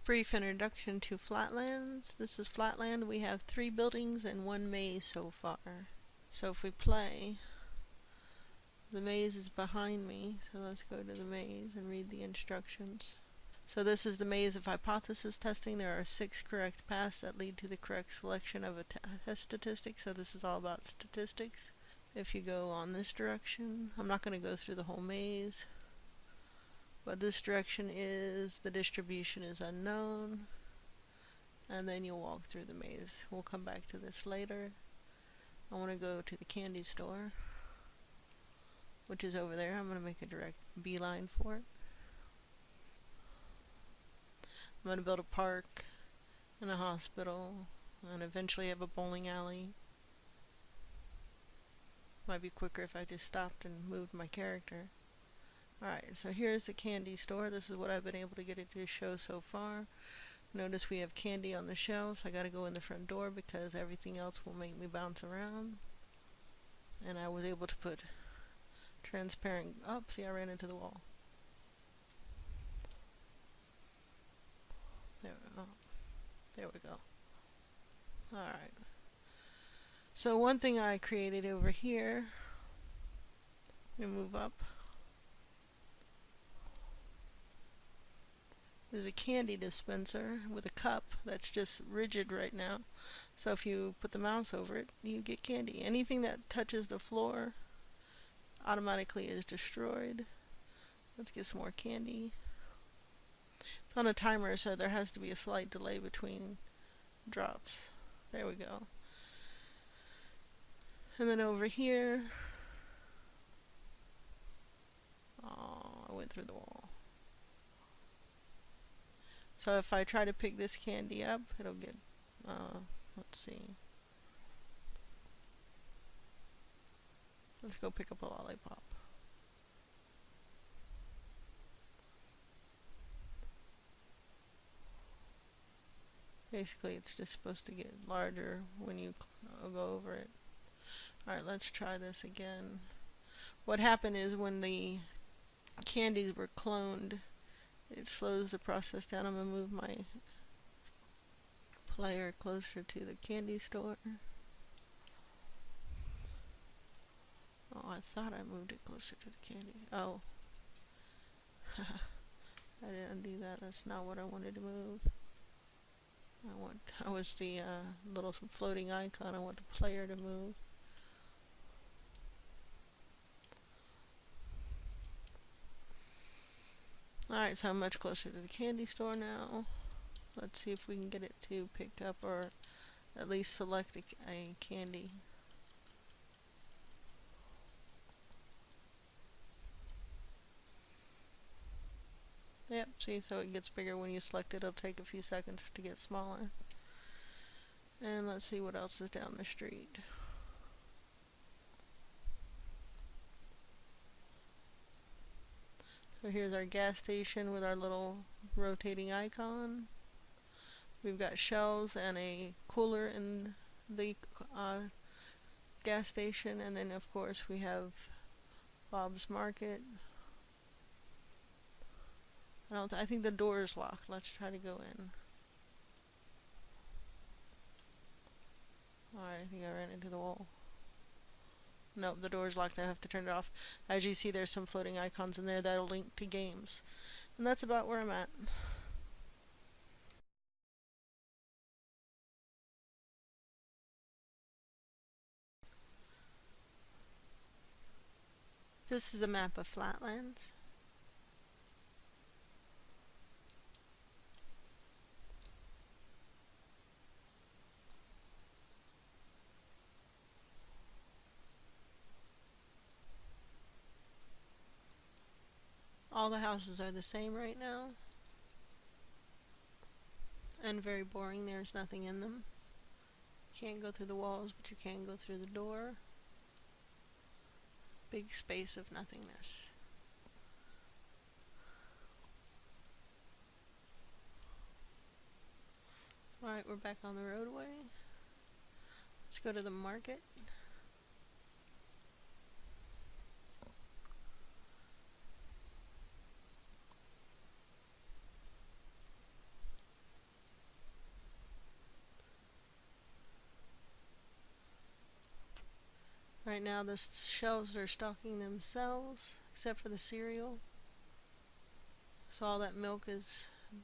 Brief introduction to Flatlands. This is Flatland. We have 3 buildings and 1 maze so far. So if we play, the maze is behind me, so let's go to the maze and read the instructions. So this is the maze of hypothesis testing. There are 6 correct paths that lead to the correct selection of a test statistic, so this is all about statistics. If you go on this direction, I'm not going to go through the whole maze, but this direction is the distribution is unknown, and then you'll walk through the maze. We'll come back to this later. I want to go to the candy store, which is over there. I'm going to make a direct beeline for it. I'm going to build a park and a hospital and eventually have a bowling alley. Might be quicker if I just stopped and moved my character. Alright, so here's the candy store. This is what I've been able to get it to show so far. Notice we have candy on the shelves. I gotta go in the front door because everything else will make me bounce around. And I was able to put transparent... Oh, see, I ran into the wall. There we go. There we go. Alright. So one thing I created over here, let me move up. There's a candy dispenser with a cup that's just rigid right now. So if you put the mouse over it, you get candy. Anything that touches the floor automatically is destroyed. Let's get some more candy. It's on a timer, so there has to be a slight delay between drops. There we go. And then over here, oh, I went through the wall. So if I try to pick this candy up, it'll get, let's see. Let's go pick up a lollipop. Basically, it's just supposed to get larger when you go over it. Alright, let's try this again. What happened is when the candies were cloned, it slows the process down. I'm going to move my player closer to the candy store. Oh, I thought I moved it closer to the candy. Oh. I didn't do that. That's not what I wanted to move. I was the little floating icon. I want the player to move. Alright, so I'm much closer to the candy store now. Let's see if we can get it to pick up or at least select a candy. Yep, see, so it gets bigger when you select it. It'll take a few seconds to get smaller. And let's see what else is down the street. So here's our gas station with our little rotating icon. We've got shelves and a cooler in the gas station, and then of course we have Bob's Market. I think the door is locked. Let's try to go in. Alright, I think I ran into the wall. Nope, the door is locked. I have to turn it off. As you see, there's some floating icons in there that'll link to games. And that's about where I'm at. This is a map of Flatlands. All the houses are the same right now. And very boring. There's nothing in them. You can't go through the walls, but you can go through the door. Big space of nothingness. Alright, we're back on the roadway. Let's go to the market. Right now the shelves are stocking themselves, except for the cereal. So all that milk has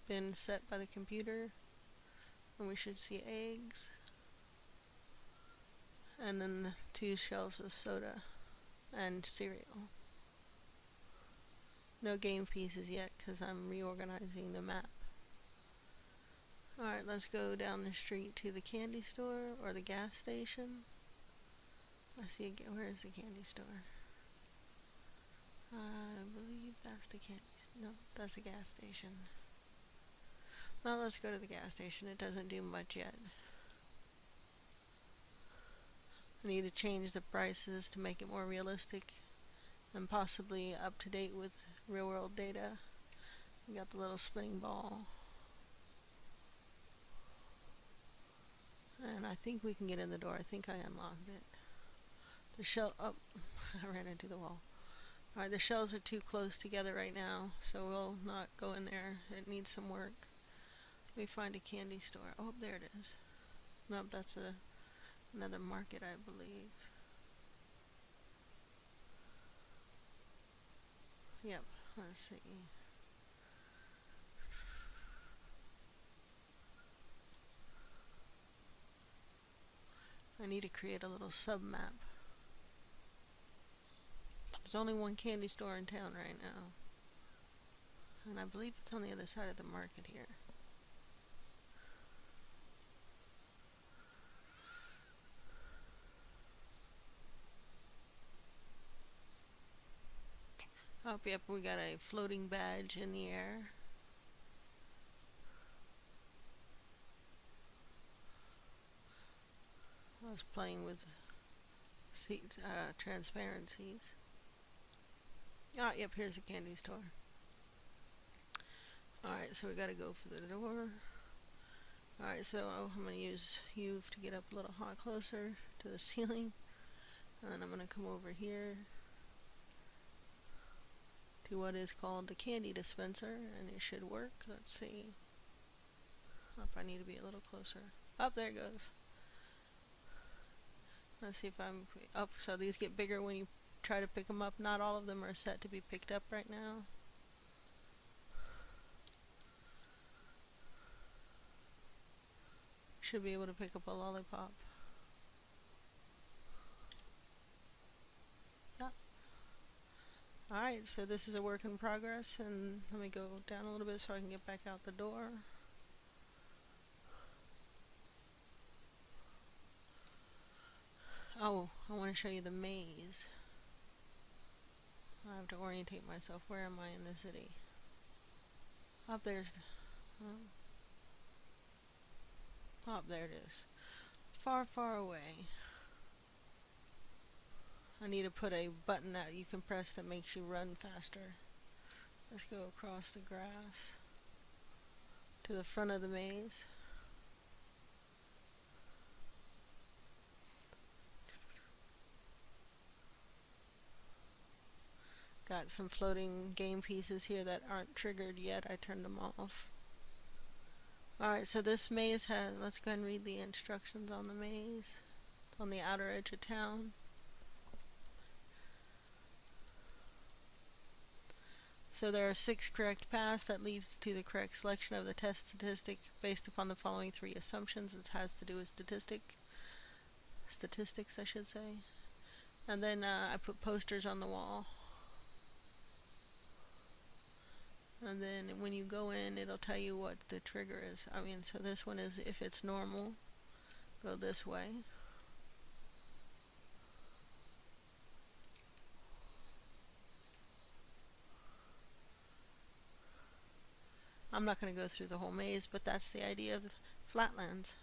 been set by the computer, and we should see eggs. And then the 2 shelves of soda and cereal. No game pieces yet because I'm reorganizing the map. Alright, let's go down the street to the candy store or the gas station. I see where is the candy store? I believe that's the candy. No, that's the gas station. Well, let's go to the gas station. It doesn't do much yet. I need to change the prices to make it more realistic and possibly up to date with real world data. We got the little spinning ball. And I think we can get in the door. I think I unlocked it. The shell, oh, I ran into the wall. Alright, the shelves are too close together right now, so we'll not go in there. It needs some work. Let me find a candy store. Oh, there it is. Nope, that's another market, I believe. Yep, let's see. I need to create a little sub-map. There's only one candy store in town right now. And I believe it's on the other side of the market here. Oh, yep, we got a floating badge in the air. I was playing with transparencies. Oh, yep, here's the candy store. Alright, so we gotta go for the door. Alright, so I'm gonna use U to get up a little closer to the ceiling. And then I'm gonna come over here to what is called the candy dispenser, and it should work. Let's see. Oh, I need to be a little closer. Up, there it goes. Let's see if I'm up. So these get bigger when you try to pick them up. Not all of them are set to be picked up right now. Should be able to pick up a lollipop. Yep. Alright, so this is a work in progress, and let me go down a little bit so I can get back out the door. Oh, I want to show you the maze. I have to orientate myself. Where am I in the city? Up there's... Oh, there it is. Far, far away. I need to put a button that you can press that makes you run faster. Let's go across the grass to the front of the maze. Got some floating game pieces here that aren't triggered yet. I turned them off. Alright, so this maze has, let's go ahead and read the instructions on the maze. It's on the outer edge of town. So there are 6 correct paths that leads to the correct selection of the test statistic based upon the following 3 assumptions. It has to do with statistics, I should say. And then I put posters on the wall. And then when you go in, it'll tell you what the trigger is. I mean, so this one is if it's normal, go this way. I'm not going to go through the whole maze, but that's the idea of Flatlands.